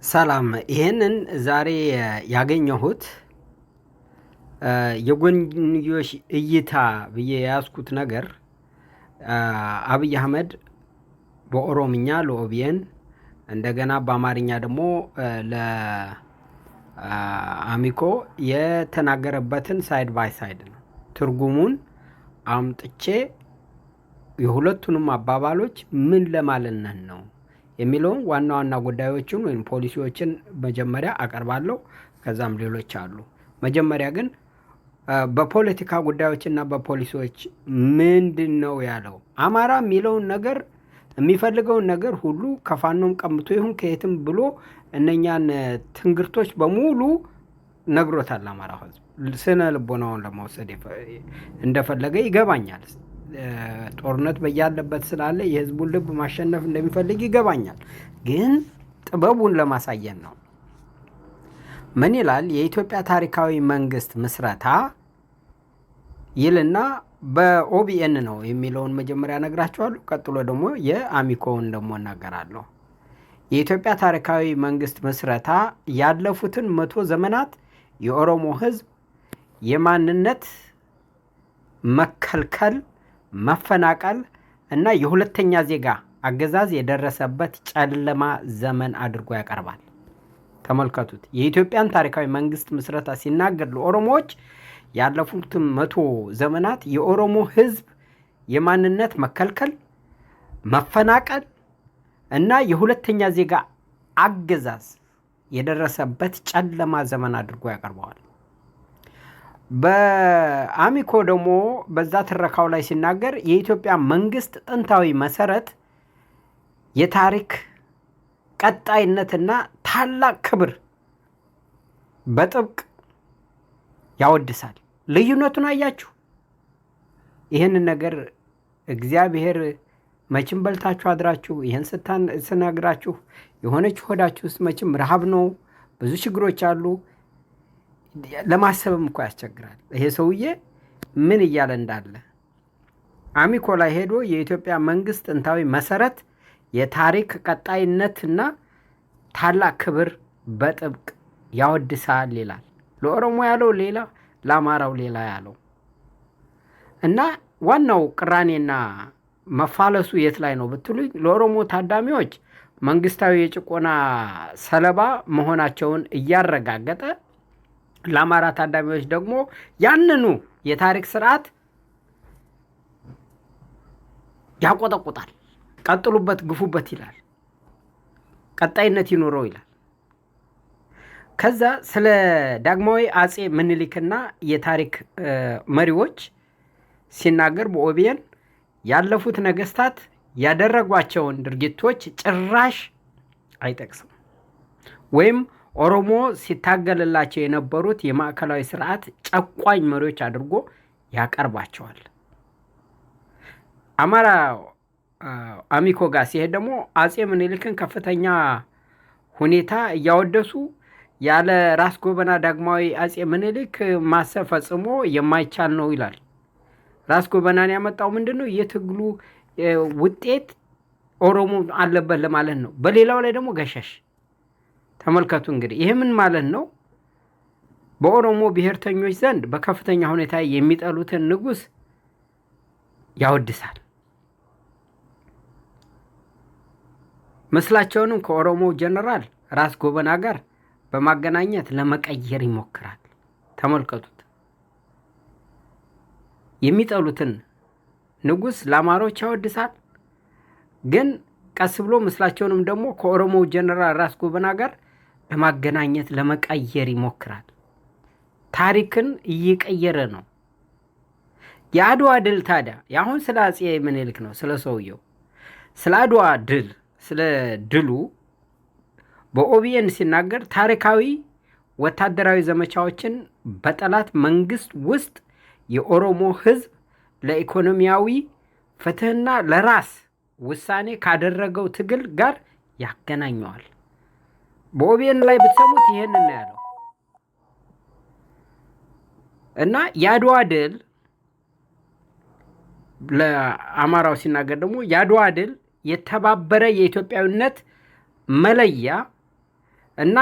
ሰላም ይሄንን ዛሬ ያገኘሁት የጎንዮሽ እይታ ብዬ የያዝኩት ነገር አብይ አህመድ በኦሮምኛ ለኦቢኤን እንደገና በአማርኛ ደግሞ ለአሚኮ የተናገረበትን ሳይድ ባይ ሳይድ ነው። ትርጉሙን አምጥቼ የሁለቱንም አባባሎች ምን ለማለነን ነው የሚለውን ዋና ዋና ጉዳዮችን ወይም ፖሊሲዎችን መጀመሪያ አቀርባለሁ። ከዛም ሌሎች አሉ። መጀመሪያ ግን በፖለቲካ ጉዳዮችና በፖሊሲዎች ምንድን ነው ያለው? አማራ የሚለውን ነገር የሚፈልገውን ነገር ሁሉ ከፋኖም ቀምቶ ይሁን ከየትም ብሎ እነኛን ትንግርቶች በሙሉ ነግሮታል። አማራ ህዝብ ስነ ልቦናውን ለመውሰድ እንደፈለገ ይገባኛል። ጦርነት በያለበት ስላለ የህዝቡን ልብ ማሸነፍ እንደሚፈልግ ይገባኛል። ግን ጥበቡን ለማሳየን ነው። ምን ይላል? የኢትዮጵያ ታሪካዊ መንግስት ምስረታ ይልና በኦቢኤን ነው የሚለውን መጀመሪያ ነግራችኋለሁ። ቀጥሎ ደግሞ የአሚኮውን ደግሞ እናገራለሁ። የኢትዮጵያ ታሪካዊ መንግስት ምስረታ ያለፉትን 100 ዘመናት የኦሮሞ ህዝብ የማንነት መከልከል፣ መፈናቀል እና የሁለተኛ ዜጋ አገዛዝ የደረሰበት ጨለማ ዘመን አድርጎ ያቀርባል። ተመልከቱት። የኢትዮጵያን ታሪካዊ መንግስት ምስረታ ሲናገር ለኦሮሞዎች ያለፉትን 100 ዘመናት የኦሮሞ ህዝብ የማንነት መከልከል፣ መፈናቀል እና የሁለተኛ ዜጋ አገዛዝ የደረሰበት ጨለማ ዘመን አድርጎ ያቀርበዋል። በአሚኮ ደግሞ በዛ ትረካው ላይ ሲናገር የኢትዮጵያ መንግስት ጥንታዊ መሰረት የታሪክ ቀጣይነትና ታላቅ ክብር በጥብቅ ያወድሳል። ልዩነቱን አያችሁ? ይህንን ነገር እግዚአብሔር መቼም በልታችሁ አድራችሁ ይህን ስነግራችሁ የሆነች ሆዳችሁ ውስጥ መቼም ረሃብ ነው፣ ብዙ ችግሮች አሉ። ለማሰብም እኮ ያስቸግራል። ይሄ ሰውዬ ምን እያለ እንዳለ አሚኮ ላይ ሄዶ የኢትዮጵያ መንግስት ጥንታዊ መሰረት የታሪክ ቀጣይነትና ታላቅ ክብር በጥብቅ ያወድሳል ይላል። ለኦሮሞ ያለው ሌላ፣ ለአማራው ሌላ ያለው እና ዋናው ቅራኔና መፋለሱ የት ላይ ነው ብትሉኝ፣ ለኦሮሞ ታዳሚዎች መንግስታዊ የጭቆና ሰለባ መሆናቸውን እያረጋገጠ፣ ለአማራ ታዳሚዎች ደግሞ ያንኑ የታሪክ ስርዓት ያቆጠቁጣል። ቀጥሉበት፣ ግፉበት ይላል። ቀጣይነት ይኖረው ይላል። ከዛ ስለ ዳግማዊ አጼ ምኒልክና የታሪክ መሪዎች ሲናገር በኦቢኤን ያለፉት ነገስታት ያደረጓቸውን ድርጊቶች ጭራሽ አይጠቅስም። ወይም ኦሮሞ ሲታገልላቸው የነበሩት የማዕከላዊ ስርዓት ጨቋኝ መሪዎች አድርጎ ያቀርባቸዋል። አማራ አሚኮ ጋር ሲሄድ ደግሞ አጼ ምኒልክን ከፍተኛ ሁኔታ እያወደሱ ያለ ራስ ጎበና ዳግማዊ አጼ ምኒልክ ማሰብ ፈጽሞ የማይቻል ነው ይላል። ራስ ጎበናን ያመጣው ምንድን ነው? የትግሉ ውጤት ኦሮሞ አለበት ለማለት ነው። በሌላው ላይ ደግሞ ገሸሽ። ተመልከቱ እንግዲህ ይህ ምን ማለት ነው? በኦሮሞ ብሔርተኞች ዘንድ በከፍተኛ ሁኔታ የሚጠሉትን ንጉሥ ያወድሳል። ምስላቸውንም ከኦሮሞ ጀነራል ራስ ጎበና ጋር በማገናኘት ለመቀየር ይሞክራል። ተመልከቱት። የሚጠሉትን ንጉሥ ለአማሮች ያወድሳል፣ ግን ቀስ ብሎ ምስላቸውንም ደግሞ ከኦሮሞ ጀነራል ራስ ጎበና ጋር ለማገናኘት ለመቀየር ይሞክራል። ታሪክን እየቀየረ ነው። የአድዋ ድል ታዲያ አሁን ስለ አጼ ምኒልክ ነው፣ ስለ ሰውየው ስለ አድዋ ድል ስለ ድሉ በኦቢኤን ሲናገር ታሪካዊ ወታደራዊ ዘመቻዎችን በጠላት መንግስት ውስጥ የኦሮሞ ህዝብ ለኢኮኖሚያዊ ፍትህና ለራስ ውሳኔ ካደረገው ትግል ጋር ያገናኘዋል። በኦቢኤን ላይ ብትሰሙት ይሄንን ነው ያለው። እና የአድዋ ድል ለአማራው ሲናገር ደግሞ የአድዋ ድል የተባበረ የኢትዮጵያዊነት መለያ እና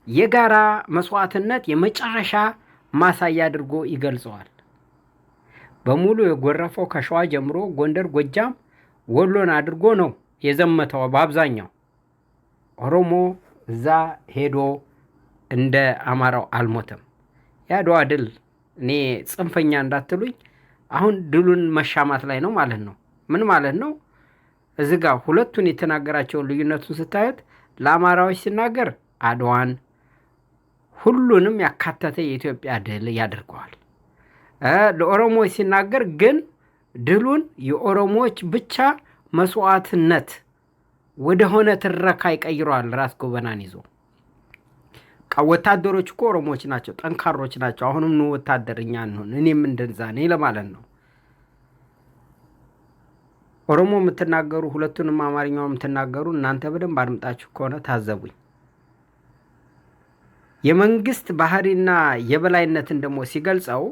የጋራ መስዋዕትነት የመጨረሻ ማሳያ አድርጎ ይገልጸዋል። በሙሉ የጎረፈው ከሸዋ ጀምሮ ጎንደር፣ ጎጃም፣ ወሎን አድርጎ ነው የዘመተው። በአብዛኛው ኦሮሞ እዛ ሄዶ እንደ አማራው አልሞተም። የአድዋ ድል እኔ ጽንፈኛ እንዳትሉኝ አሁን ድሉን መሻማት ላይ ነው ማለት ነው። ምን ማለት ነው? እዚህ ጋር ሁለቱን የተናገራቸውን ልዩነቱን ስታዩት ለአማራዎች ሲናገር አድዋን ሁሉንም ያካተተ የኢትዮጵያ ድል ያደርገዋል። ለኦሮሞዎች ሲናገር ግን ድሉን የኦሮሞዎች ብቻ መስዋዕትነት ወደሆነ ትረካ ይቀይረዋል። ራስ ጎበናን ይዞ ወታደሮች እኮ ኦሮሞዎች ናቸው፣ ጠንካሮች ናቸው። አሁንም ነው ወታደር እኛ እንሆን እኔም እንደዛ ነኝ ለማለት ነው። ኦሮሞ የምትናገሩ ሁለቱንም አማርኛው የምትናገሩ እናንተ በደንብ አድምጣችሁ ከሆነ ታዘቡኝ። የመንግስት ባህሪና የበላይነትን ደግሞ ሲገልጸው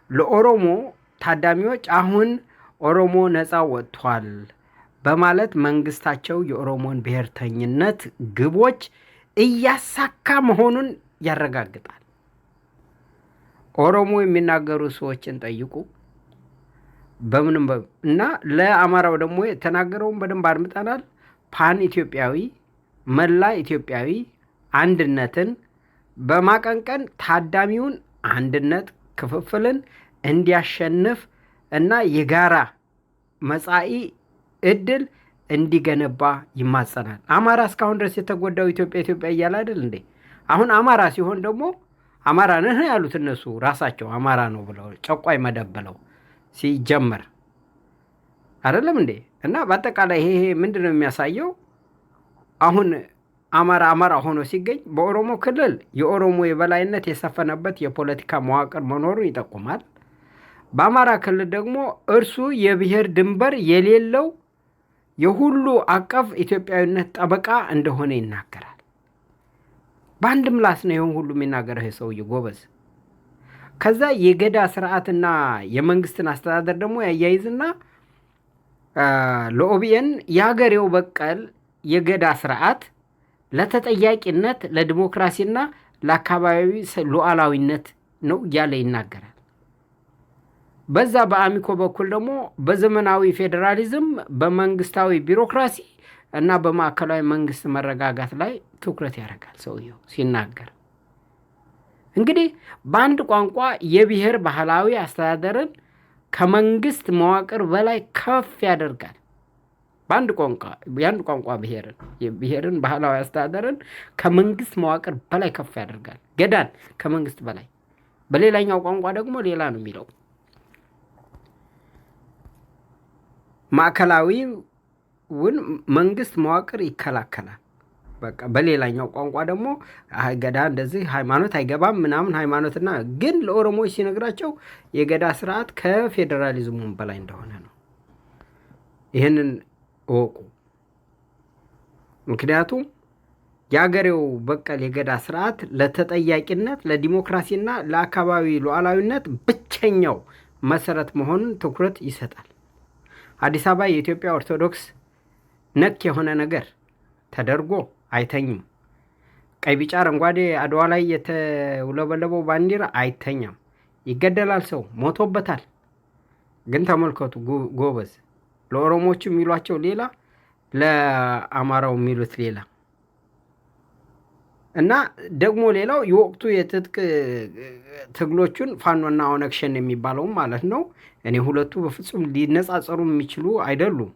ለኦሮሞ ታዳሚዎች አሁን ኦሮሞ ነፃ ወጥቷል በማለት መንግስታቸው የኦሮሞን ብሔርተኝነት ግቦች እያሳካ መሆኑን ያረጋግጣል። ኦሮሞ የሚናገሩ ሰዎችን ጠይቁ በምንም እና ለአማራው ደግሞ የተናገረውን በደንብ አድምጠናል። ፓን ኢትዮጵያዊ መላ ኢትዮጵያዊ አንድነትን በማቀንቀን ታዳሚውን አንድነት ክፍፍልን እንዲያሸንፍ እና የጋራ መጻኢ እድል እንዲገነባ ይማጸናል። አማራ እስካሁን ድረስ የተጎዳው ኢትዮጵያ እያለ አይደል እንዴ? አሁን አማራ ሲሆን ደግሞ አማራ ነህ ያሉት እነሱ ራሳቸው አማራ ነው ብለው ጨቋይ መደበለው ሲጀመር አይደለም እንዴ? እና በአጠቃላይ ይሄ ምንድን ነው የሚያሳየው? አሁን አማራ ሆኖ ሲገኝ በኦሮሞ ክልል የኦሮሞ የበላይነት የሰፈነበት የፖለቲካ መዋቅር መኖሩን ይጠቁማል። በአማራ ክልል ደግሞ እርሱ የብሔር ድንበር የሌለው የሁሉ አቀፍ ኢትዮጵያዊነት ጠበቃ እንደሆነ ይናገራል። በአንድ ምላስ ነው ይሁን ሁሉ የሚናገረው ሰውዬ ጎበዝ። ከዛ የገዳ ስርዓትና የመንግስትን አስተዳደር ደግሞ ያያይዝና ለኦቢኤን የሀገሬው በቀል የገዳ ስርዓት ለተጠያቂነት ለዲሞክራሲና ለአካባቢ ሉዓላዊነት ነው እያለ ይናገራል። በዛ በአሚኮ በኩል ደግሞ በዘመናዊ ፌዴራሊዝም በመንግስታዊ ቢሮክራሲ እና በማዕከላዊ መንግስት መረጋጋት ላይ ትኩረት ያደርጋል ሰውየው ሲናገር። እንግዲህ በአንድ ቋንቋ የብሔር ባህላዊ አስተዳደርን ከመንግስት መዋቅር በላይ ከፍ ያደርጋል። በአንድ ቋንቋ ብሔርን ባህላዊ አስተዳደርን ከመንግስት መዋቅር በላይ ከፍ ያደርጋል። ገዳን ከመንግስት በላይ፣ በሌላኛው ቋንቋ ደግሞ ሌላ ነው የሚለው። ማዕከላዊውን መንግስት መዋቅር ይከላከላል። በቃ በሌላኛው ቋንቋ ደግሞ ገዳ እንደዚህ ሃይማኖት አይገባም ምናምን ሃይማኖትና ግን ለኦሮሞዎች ሲነግራቸው የገዳ ስርዓት ከፌዴራሊዝሙም በላይ እንደሆነ ነው። ይህንን እወቁ። ምክንያቱም የአገሬው በቀል የገዳ ስርዓት ለተጠያቂነት ለዲሞክራሲና ለአካባቢ ሉዓላዊነት ብቸኛው መሰረት መሆኑን ትኩረት ይሰጣል። አዲስ አበባ የኢትዮጵያ ኦርቶዶክስ ነክ የሆነ ነገር ተደርጎ አይተኝም። ቀይ ቢጫ አረንጓዴ አድዋ ላይ የተውለበለበው ባንዲራ አይተኛም። ይገደላል፣ ሰው ሞቶበታል። ግን ተመልከቱ ጎበዝ፣ ለኦሮሞቹ የሚሏቸው ሌላ፣ ለአማራው የሚሉት ሌላ እና ደግሞ ሌላው የወቅቱ የትጥቅ ትግሎቹን ፋኖና ኦነግ ሸኔ የሚባለውም ማለት ነው። እኔ ሁለቱ በፍጹም ሊነጻጸሩ የሚችሉ አይደሉም።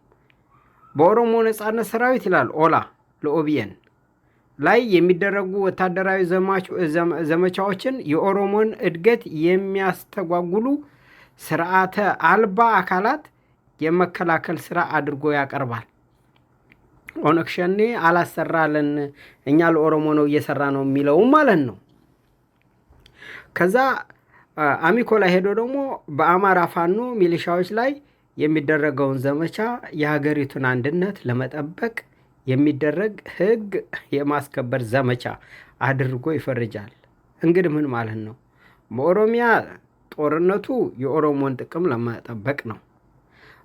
በኦሮሞ ነጻነት ሰራዊት ይላል ኦላ ለኦቢኤን ላይ የሚደረጉ ወታደራዊ ዘመቻዎችን የኦሮሞን እድገት የሚያስተጓጉሉ ስርዓተ አልባ አካላት የመከላከል ስራ አድርጎ ያቀርባል። ኦነግ ሸኔ አላሰራለን እኛ ለኦሮሞ ነው እየሰራ ነው የሚለው ማለት ነው። ከዛ አሚኮ ላይ ሄዶ ደግሞ በአማራ ፋኖ ሚሊሻዎች ላይ የሚደረገውን ዘመቻ የሀገሪቱን አንድነት ለመጠበቅ የሚደረግ ሕግ የማስከበር ዘመቻ አድርጎ ይፈርጃል። እንግዲህ ምን ማለት ነው? በኦሮሚያ ጦርነቱ የኦሮሞን ጥቅም ለመጠበቅ ነው።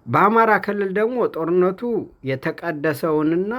በአማራ ክልል ደግሞ ጦርነቱ የተቀደሰውንና